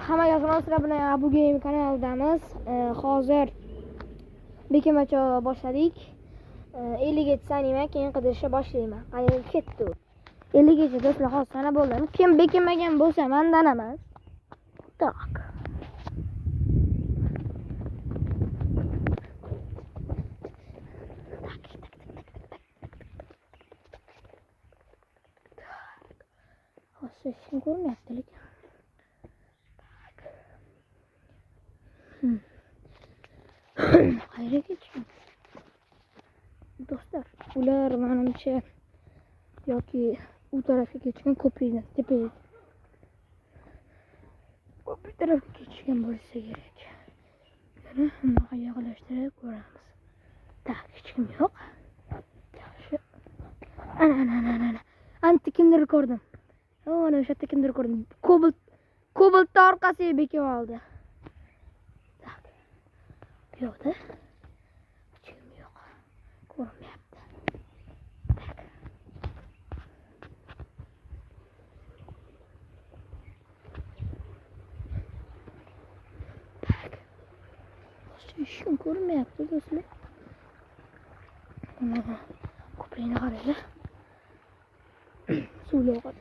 Hammaga salom, sizlar bilan bu game kanalidamiz. Hozir bekamacho boshladik. 50 gacha saniyaman, keyin qidirishni boshlayman. Qayerga ketdi u? 50 gacha do'stlar, hozir sana bo'ldim. Kim bekamagan bo'lsa mendan emas. Tak. Hozir kim ko'rmayapti lekin. Qayerga ketishgan? Do'stlar, ular menimcha yoki u tarafga ketishgan, ko'prikdan tepaga. Ko'prik tarafga ketishgan bo'lsa kerak. Yana hammaga yaqinlashtirib ko'ramiz. Tak, hech kim yo'q. Yaxshi. Ana. Anti kimdir ko'rdim. Ana o'sha yerda kimdir ko'rdim. Kobalt orqasiga bekib oldi. Tak. Bu yoqda hech kim yo'q. Ko'rmayapti. Tak. Hech kim ko'rmayapti do'stlar. Mana ko'prikni qaranglar. Suvli oqadi.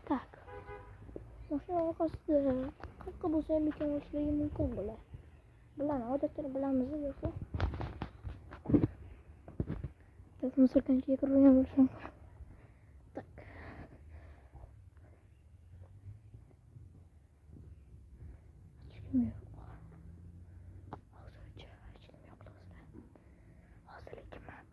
Tak. Mashina orqasida qayerga bo'lsa ham ekan o'tishligi mumkin bular. Bularni odatda bilamiz yo'qsa. Biz musulmonga kirgan bo'lsak. Tak. Hech kim yo'q. Hozircha hech kim yo'q do'stlar. Hozir lekin men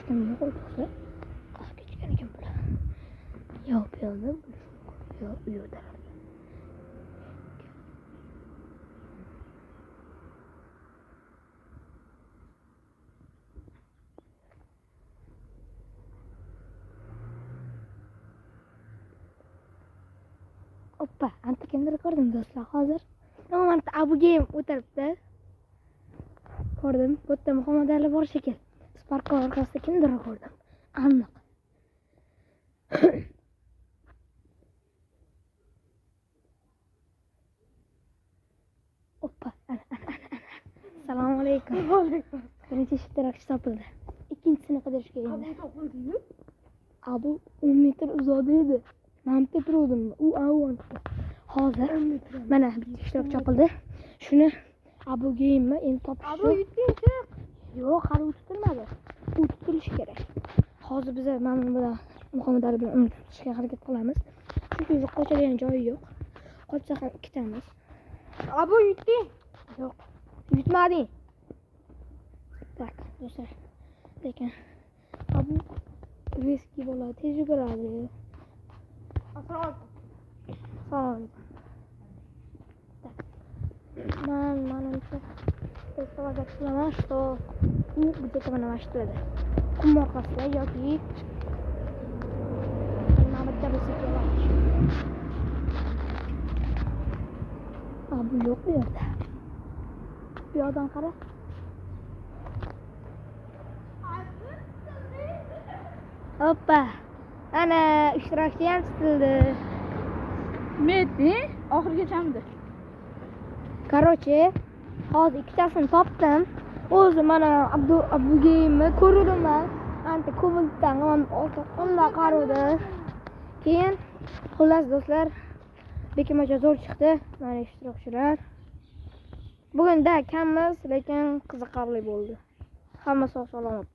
kim yo'q bo'lsa, qayerga ketgan ekan bular? Yo, bu yerda, yo, u yerda. Oppa, anta kimdir ko'rdim do'stlar hozir. Mana Abu Game o'tiribdi. Ko'rdim, bu yerda Muhammad Ali bor shekil. Spark orqasida kimdir ko'rdim. Aniq. Oppa, ana. Assalomu alaykum. Va alaykum. Birinchi ishtirokchi topildi. Ikkinchisini qidirishga endi. Abu topildimi? Abu 10 metr uzoqda edi. Men turdim. U avvalda. Hozir mana bitta ishtirokchi topildi. Shuni Abu Game endi topishdi. Abu yutdingchi? Yo'q, hali u tutilmadi. U tutilishi kerak. Hozir biz mana bilan Muhammad Ali bilan uni tutishga harakat qilamiz. Chunki qochadigan joyi yo'q. Qochsa ham ikkitamiz. Abu yutding? Yo'q, yutmading. Tak, do'stlar. Lekin Abu riski bola tez yuguradi. Assalomu Assalomu alaykum. Так. Manimcha представлять qilaman, что u где-то mana mana shu yerda. Qum orqasida yoki mana bitta bo'lsa kerak. Bu yo'q bu yerda. Bu yoqdan qara. Hoppa. Ana ishtirokchi ham tutildi. Metni oxirgachamidi? Короче, hozir ikkitasini topdim. O'zi mana Abu Game'ni ko'rdim. Anta ko'mildan o'nda qaradi. Keyin xullas do'stlar, bekamacha zo'r chiqdi. Mana ishtirokchilar. Bugunda kammiz, lekin qiziqarli bo'ldi. Hamma sog' salomat.